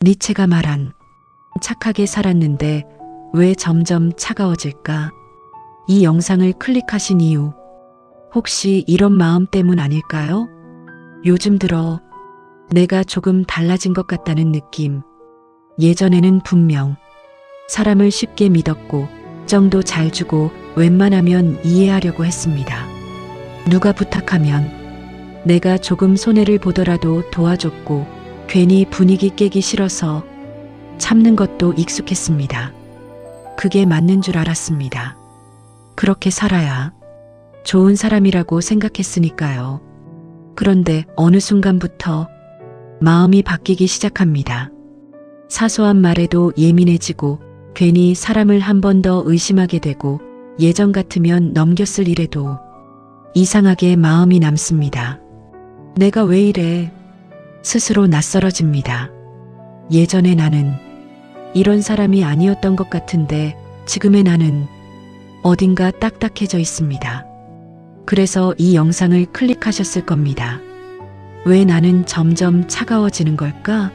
니체가 말한 착하게 살았는데 왜 점점 차가워질까? 이 영상을 클릭하신 이유, 혹시 이런 마음 때문 아닐까요? 요즘 들어 내가 조금 달라진 것 같다는 느낌. 예전에는 분명 사람을 쉽게 믿었고 정도 잘 주고 웬만하면 이해하려고 했습니다. 누가 부탁하면 내가 조금 손해를 보더라도 도와줬고 괜히 분위기 깨기 싫어서 참는 것도 익숙했습니다. 그게 맞는 줄 알았습니다. 그렇게 살아야 좋은 사람이라고 생각했으니까요. 그런데 어느 순간부터 마음이 바뀌기 시작합니다. 사소한 말에도 예민해지고 괜히 사람을 한 번 더 의심하게 되고 예전 같으면 넘겼을 일에도 이상하게 마음이 남습니다. 내가 왜 이래? 스스로 낯설어집니다. 예전에 나는 이런 사람이 아니었던 것 같은데 지금의 나는 어딘가 딱딱해져 있습니다. 그래서 이 영상을 클릭하셨을 겁니다. 왜 나는 점점 차가워지는 걸까?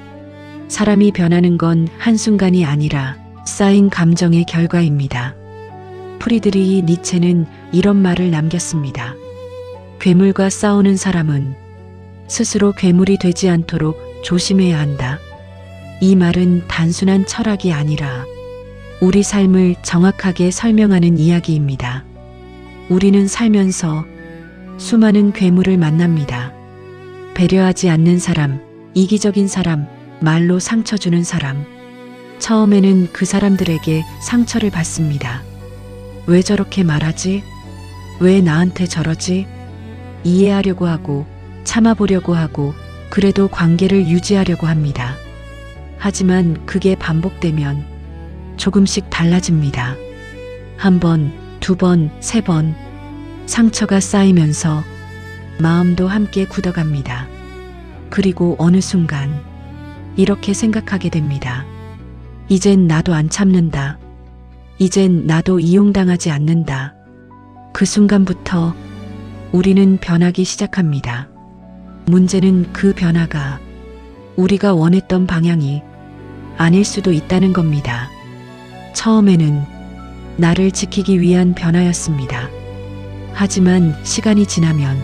사람이 변하는 건 한순간이 아니라 쌓인 감정의 결과입니다. 프리드리히 니체는 이런 말을 남겼습니다. 괴물과 싸우는 사람은 스스로 괴물이 되지 않도록 조심해야 한다. 이 말은 단순한 철학이 아니라 우리 삶을 정확하게 설명하는 이야기입니다. 우리는 살면서 수많은 괴물을 만납니다. 배려하지 않는 사람, 이기적인 사람, 말로 상처 주는 사람. 처음에는 그 사람들에게 상처를 받습니다. 왜 저렇게 말하지? 왜 나한테 저러지? 이해하려고 하고 참아보려고 하고 그래도 관계를 유지하려고 합니다. 하지만 그게 반복되면 조금씩 달라집니다. 한 번, 두 번, 세 번 상처가 쌓이면서 마음도 함께 굳어갑니다. 그리고 어느 순간 이렇게 생각하게 됩니다. 이젠 나도 안 참는다. 이젠 나도 이용당하지 않는다. 그 순간부터 우리는 변하기 시작합니다. 문제는 그 변화가 우리가 원했던 방향이 아닐 수도 있다는 겁니다. 처음에는 나를 지키기 위한 변화였습니다. 하지만 시간이 지나면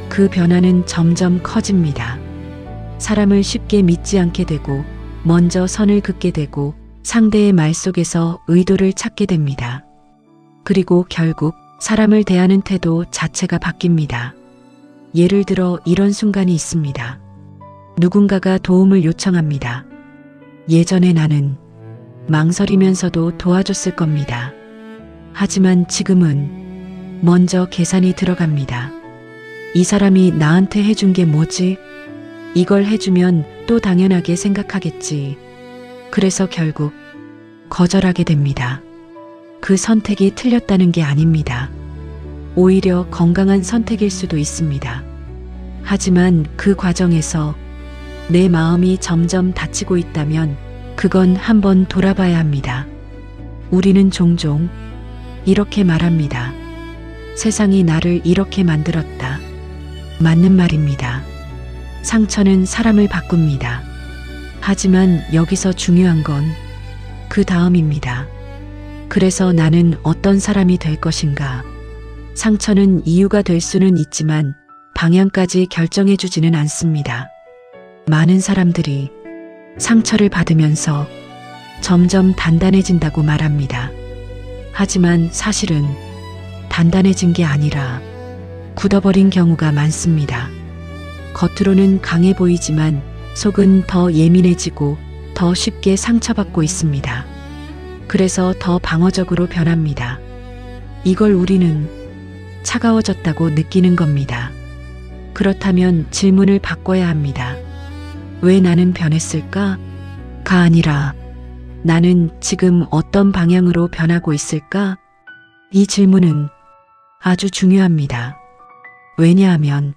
그 변화는 점점 커집니다. 사람을 쉽게 믿지 않게 되고 먼저 선을 긋게 되고 상대의 말 속에서 의도를 찾게 됩니다. 그리고 결국 사람을 대하는 태도 자체가 바뀝니다. 예를 들어 이런 순간이 있습니다. 누군가가 도움을 요청합니다. 예전에 나는 망설이면서도 도와줬을 겁니다. 하지만 지금은 먼저 계산이 들어갑니다. 이 사람이 나한테 해준 게 뭐지? 이걸 해주면 또 당연하게 생각하겠지. 그래서 결국 거절하게 됩니다. 그 선택이 틀렸다는 게 아닙니다. 오히려 건강한 선택일 수도 있습니다. 하지만 그 과정에서 내 마음이 점점 다치고 있다면 그건 한번 돌아봐야 합니다. 우리는 종종 이렇게 말합니다. 세상이 나를 이렇게 만들었다. 맞는 말입니다. 상처는 사람을 바꿉니다. 하지만 여기서 중요한 건 그 다음입니다. 그래서 나는 어떤 사람이 될 것인가? 상처는 이유가 될 수는 있지만 방향까지 결정해주지는 않습니다. 많은 사람들이 상처를 받으면서 점점 단단해진다고 말합니다. 하지만 사실은 단단해진 게 아니라 굳어버린 경우가 많습니다. 겉으로는 강해 보이지만 속은 더 예민해지고 더 쉽게 상처받고 있습니다. 그래서 더 방어적으로 변합니다. 이걸 우리는 차가워졌다고 느끼는 겁니다. 그렇다면 질문을 바꿔야 합니다. 왜 나는 변했을까? 가 아니라 나는 지금 어떤 방향으로 변하고 있을까? 이 질문은 아주 중요합니다. 왜냐하면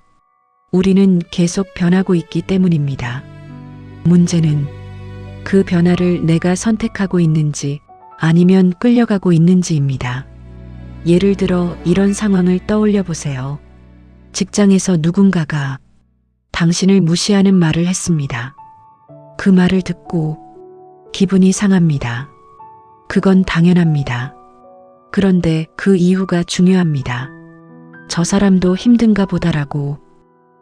우리는 계속 변하고 있기 때문입니다. 문제는 그 변화를 내가 선택하고 있는지 아니면 끌려가고 있는지입니다. 예를 들어 이런 상황을 떠올려 보세요. 직장에서 누군가가 당신을 무시하는 말을 했습니다. 그 말을 듣고 기분이 상합니다. 그건 당연합니다. 그런데 그 이유가 중요합니다. 저 사람도 힘든가 보다라고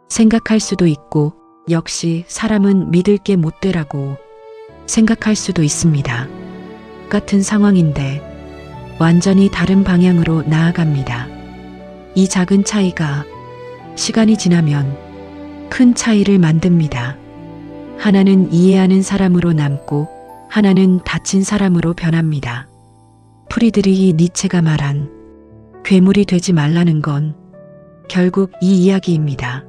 생각할 수도 있고, 역시 사람은 믿을 게 못 되라고 생각할 수도 있습니다. 같은 상황인데 완전히 다른 방향으로 나아갑니다. 이 작은 차이가 시간이 지나면 큰 차이를 만듭니다. 하나는 이해하는 사람으로 남고 하나는 다친 사람으로 변합니다. 프리드리히 니체가 말한 괴물이 되지 말라는 건 결국 이 이야기입니다.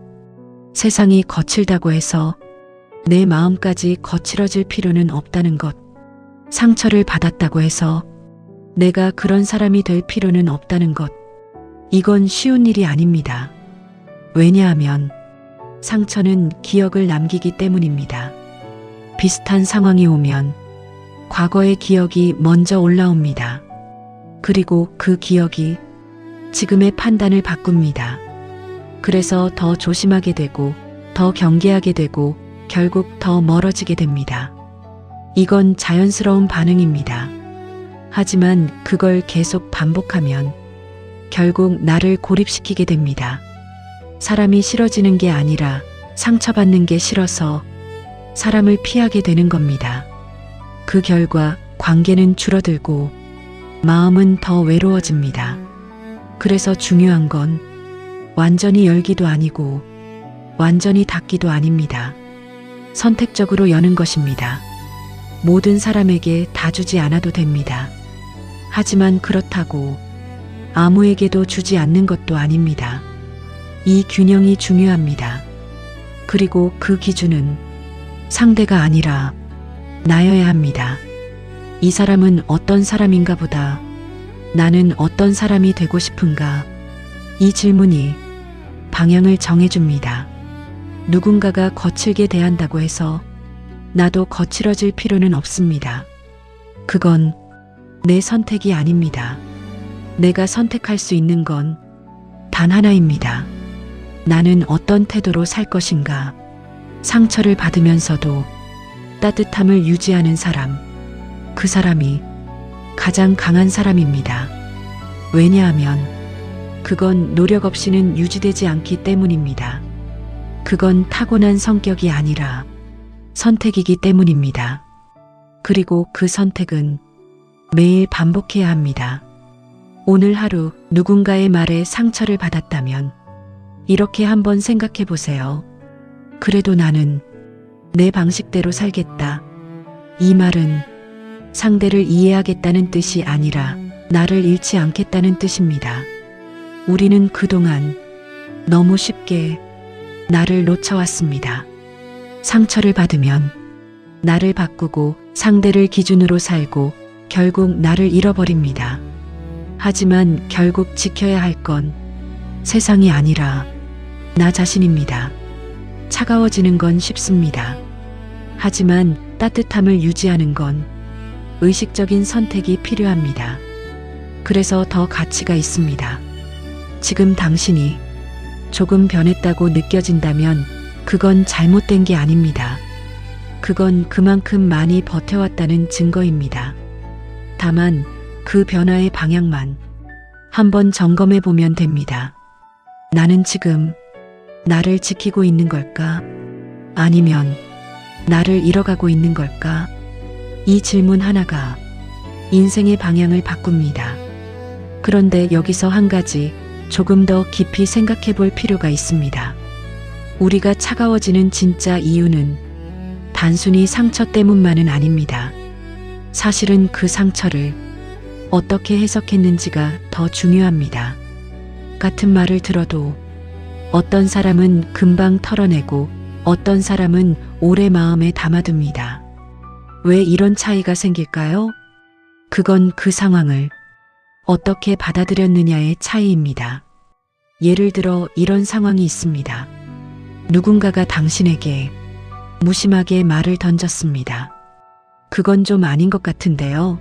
세상이 거칠다고 해서 내 마음까지 거칠어질 필요는 없다는 것. 상처를 받았다고 해서 내가 그런 사람이 될 필요는 없다는 것. 이건 쉬운 일이 아닙니다. 왜냐하면 상처는 기억을 남기기 때문입니다. 비슷한 상황이 오면 과거의 기억이 먼저 올라옵니다. 그리고 그 기억이 지금의 판단을 바꿉니다. 그래서 더 조심하게 되고 더 경계하게 되고 결국 더 멀어지게 됩니다. 이건 자연스러운 반응입니다. 하지만 그걸 계속 반복하면 결국 나를 고립시키게 됩니다. 사람이 싫어지는 게 아니라 상처받는 게 싫어서 사람을 피하게 되는 겁니다. 그 결과 관계는 줄어들고 마음은 더 외로워집니다. 그래서 중요한 건 완전히 열기도 아니고 완전히 닫기도 아닙니다. 선택적으로 여는 것입니다. 모든 사람에게 다 주지 않아도 됩니다. 하지만 그렇다고 아무에게도 주지 않는 것도 아닙니다. 이 균형이 중요합니다. 그리고 그 기준은 상대가 아니라 나여야 합니다. 이 사람은 어떤 사람인가 보다 나는 어떤 사람이 되고 싶은가? 이 질문이 방향을 정해줍니다. 누군가가 거칠게 대한다고 해서 나도 거칠어질 필요는 없습니다. 그건 내 선택이 아닙니다. 내가 선택할 수 있는 건 단 하나입니다. 나는 어떤 태도로 살 것인가? 상처를 받으면서도 따뜻함을 유지하는 사람. 그 사람이 가장 강한 사람입니다. 왜냐하면 그건 노력 없이는 유지되지 않기 때문입니다. 그건 타고난 성격이 아니라 선택이기 때문입니다. 그리고 그 선택은 매일 반복해야 합니다. 오늘 하루 누군가의 말에 상처를 받았다면 이렇게 한번 생각해 보세요. 그래도 나는 내 방식대로 살겠다. 이 말은 상대를 이해하겠다는 뜻이 아니라 나를 잃지 않겠다는 뜻입니다. 우리는 그동안 너무 쉽게 나를 놓쳐왔습니다. 상처를 받으면 나를 바꾸고 상대를 기준으로 살고 결국 나를 잃어버립니다. 하지만 결국 지켜야 할 건 세상이 아니라 나 자신입니다. 차가워지는 건 쉽습니다. 하지만 따뜻함을 유지하는 건 의식적인 선택이 필요합니다. 그래서 더 가치가 있습니다. 지금 당신이 조금 변했다고 느껴진다면 그건 잘못된 게 아닙니다. 그건 그만큼 많이 버텨왔다는 증거입니다. 다만 그 변화의 방향만 한번 점검해 보면 됩니다. 나는 지금 나를 지키고 있는 걸까? 아니면 나를 잃어가고 있는 걸까? 이 질문 하나가 인생의 방향을 바꿉니다. 그런데 여기서 한 가지 조금 더 깊이 생각해 볼 필요가 있습니다. 우리가 차가워지는 진짜 이유는 단순히 상처 때문만은 아닙니다. 사실은 그 상처를 어떻게 해석했는지가 더 중요합니다. 같은 말을 들어도 어떤 사람은 금방 털어내고 어떤 사람은 오래 마음에 담아둡니다. 왜 이런 차이가 생길까요? 그건 그 상황을 어떻게 받아들였느냐의 차이입니다. 예를 들어 이런 상황이 있습니다. 누군가가 당신에게 무심하게 말을 던졌습니다. 그건 좀 아닌 것 같은데요.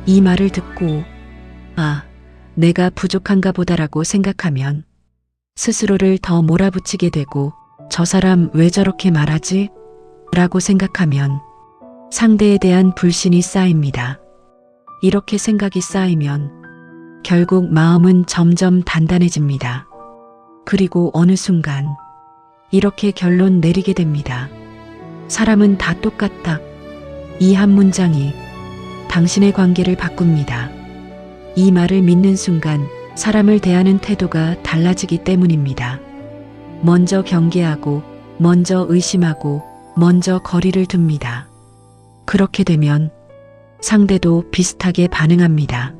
이 말을 듣고 내가 부족한가 보다라고 생각하면 스스로를 더 몰아붙이게 되고 저 사람 왜 저렇게 말하지? 라고 생각하면 상대에 대한 불신이 쌓입니다. 이렇게 생각이 쌓이면 결국 마음은 점점 단단해집니다. 그리고 어느 순간 이렇게 결론 내리게 됩니다. 사람은 다 똑같다. 이 한 문장이 당신의 관계를 바꿉니다. 이 말을 믿는 순간 사람을 대하는 태도가 달라지기 때문입니다. 먼저 경계하고, 먼저 의심하고, 먼저 거리를 둡니다. 그렇게 되면 상대도 비슷하게 반응합니다.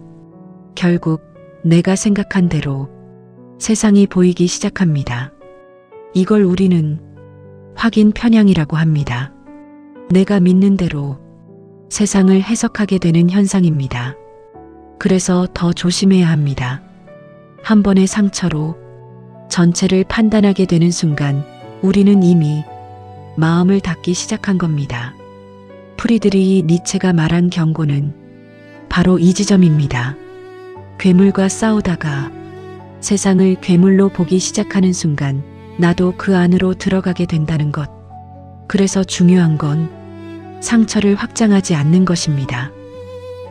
결국 내가 생각한 대로 세상이 보이기 시작합니다. 이걸 우리는 확인 편향이라고 합니다. 내가 믿는 대로 세상을 해석하게 되는 현상입니다. 그래서 더 조심해야 합니다. 한 번의 상처로 전체를 판단하게 되는 순간 우리는 이미 마음을 닫기 시작한 겁니다. 프리드리히 니체가 말한 경고는 바로 이 지점입니다. 괴물과 싸우다가 세상을 괴물로 보기 시작하는 순간 나도 그 안으로 들어가게 된다는 것. 그래서 중요한 건 상처를 확장하지 않는 것입니다.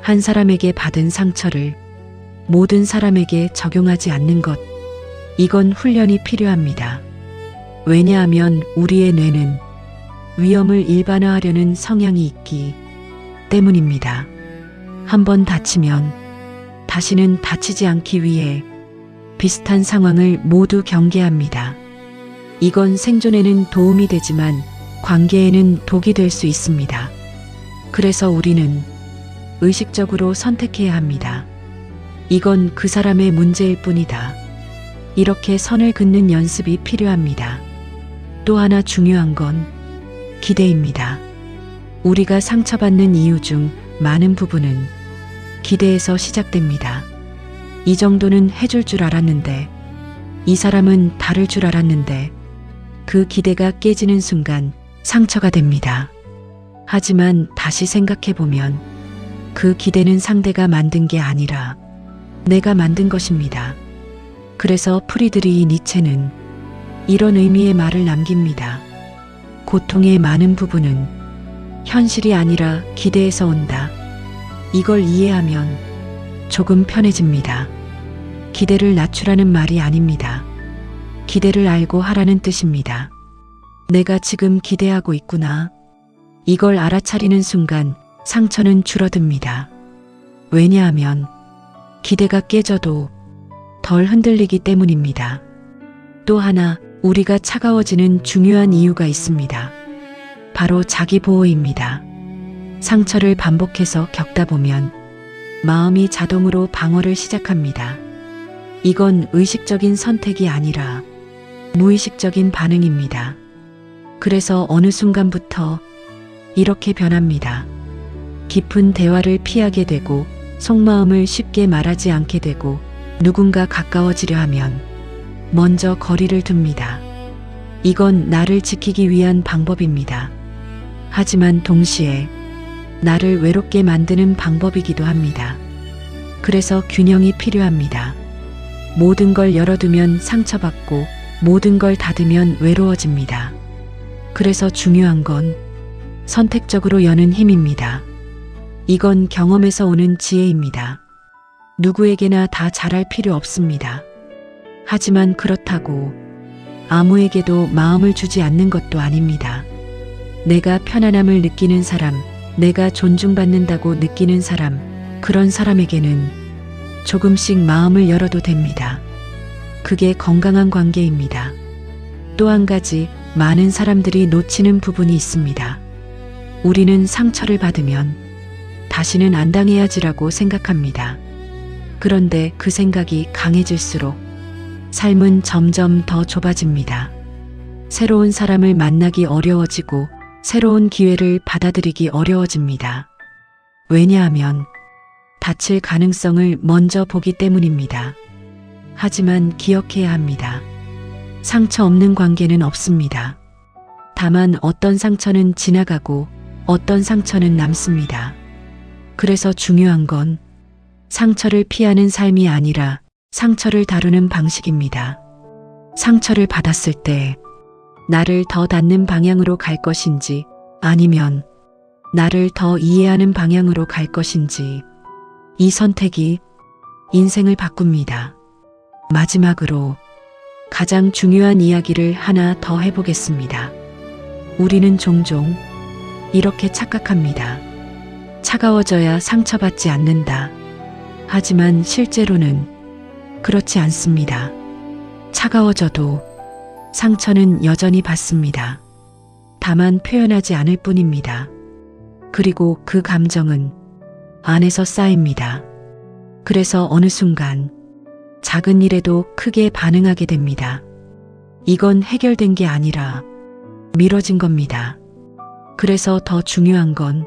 한 사람에게 받은 상처를 모든 사람에게 적용하지 않는 것. 이건 훈련이 필요합니다. 왜냐하면 우리의 뇌는 위험을 일반화하려는 성향이 있기 때문입니다. 한번 다치면 다시는 다치지 않기 위해 비슷한 상황을 모두 경계합니다. 이건 생존에는 도움이 되지만 관계에는 독이 될 수 있습니다. 그래서 우리는 의식적으로 선택해야 합니다. 이건 그 사람의 문제일 뿐이다. 이렇게 선을 긋는 연습이 필요합니다. 또 하나 중요한 건 기대입니다. 우리가 상처받는 이유 중 많은 부분은 기대에서 시작됩니다. 이 정도는 해줄 줄 알았는데, 이 사람은 다를 줄 알았는데, 그 기대가 깨지는 순간 상처가 됩니다. 하지만 다시 생각해보면 그 기대는 상대가 만든 게 아니라 내가 만든 것입니다. 그래서 프리드리히 니체는 이런 의미의 말을 남깁니다. 고통의 많은 부분은 현실이 아니라 기대에서 온다. 이걸 이해하면 조금 편해집니다. 기대를 낮추라는 말이 아닙니다. 기대를 알고 하라는 뜻입니다. 내가 지금 기대하고 있구나. 이걸 알아차리는 순간 상처는 줄어듭니다. 왜냐하면 기대가 깨져도 덜 흔들리기 때문입니다. 또 하나 우리가 차가워지는 중요한 이유가 있습니다. 바로 자기 보호입니다. 상처를 반복해서 겪다 보면 마음이 자동으로 방어를 시작합니다. 이건 의식적인 선택이 아니라 무의식적인 반응입니다. 그래서 어느 순간부터 이렇게 변합니다. 깊은 대화를 피하게 되고 속마음을 쉽게 말하지 않게 되고 누군가 가까워지려 하면 먼저 거리를 둡니다. 이건 나를 지키기 위한 방법입니다. 하지만 동시에 나를 외롭게 만드는 방법이기도 합니다. 그래서 균형이 필요합니다. 모든 걸 열어두면 상처받고 모든 걸 닫으면 외로워집니다. 그래서 중요한 건 선택적으로 여는 힘입니다. 이건 경험에서 오는 지혜입니다. 누구에게나 다 잘할 필요 없습니다. 하지만 그렇다고 아무에게도 마음을 주지 않는 것도 아닙니다. 내가 편안함을 느끼는 사람, 내가 존중받는다고 느끼는 사람, 그런 사람에게는 조금씩 마음을 열어도 됩니다. 그게 건강한 관계입니다. 또 한 가지 많은 사람들이 놓치는 부분이 있습니다. 우리는 상처를 받으면 다시는 안 당해야지라고 생각합니다. 그런데 그 생각이 강해질수록 삶은 점점 더 좁아집니다. 새로운 사람을 만나기 어려워지고 새로운 기회를 받아들이기 어려워집니다. 왜냐하면 다칠 가능성을 먼저 보기 때문입니다. 하지만 기억해야 합니다. 상처 없는 관계는 없습니다. 다만 어떤 상처는 지나가고 어떤 상처는 남습니다. 그래서 중요한 건 상처를 피하는 삶이 아니라 상처를 다루는 방식입니다. 상처를 받았을 때 나를 더 닿는 방향으로 갈 것인지 아니면 나를 더 이해하는 방향으로 갈 것인지, 이 선택이 인생을 바꿉니다. 마지막으로 가장 중요한 이야기를 하나 더 해보겠습니다. 우리는 종종 이렇게 착각합니다. 차가워져야 상처받지 않는다. 하지만 실제로는 그렇지 않습니다. 차가워져도 상처는 여전히 받습니다. 다만 표현하지 않을 뿐입니다. 그리고 그 감정은 안에서 쌓입니다. 그래서 어느 순간 작은 일에도 크게 반응하게 됩니다. 이건 해결된 게 아니라 미뤄진 겁니다. 그래서 더 중요한 건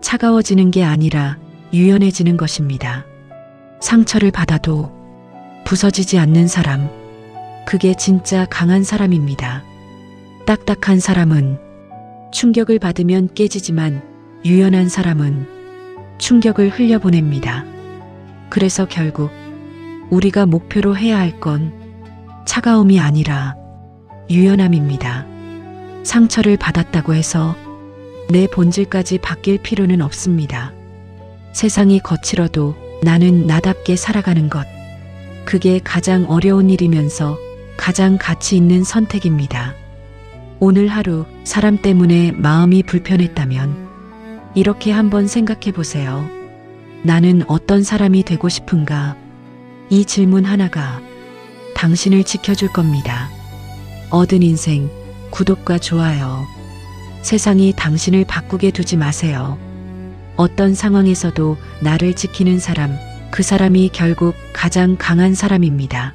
차가워지는 게 아니라 유연해지는 것입니다. 상처를 받아도 부서지지 않는 사람, 그게 진짜 강한 사람입니다. 딱딱한 사람은 충격을 받으면 깨지지만 유연한 사람은 충격을 흘려보냅니다. 그래서 결국 우리가 목표로 해야 할 건 차가움이 아니라 유연함입니다. 상처를 받았다고 해서 내 본질까지 바뀔 필요는 없습니다. 세상이 거칠어도 나는 나답게 살아가는 것. 그게 가장 어려운 일이면서 가장 가치 있는 선택입니다. 오늘 하루 사람 때문에 마음이 불편했다면 이렇게 한번 생각해 보세요. 나는 어떤 사람이 되고 싶은가? 이 질문 하나가 당신을 지켜줄 겁니다. 얻은 인생, 구독과 좋아요. 세상이 당신을 바꾸게 두지 마세요. 어떤 상황에서도 나를 지키는 사람, 그 사람이 결국 가장 강한 사람입니다.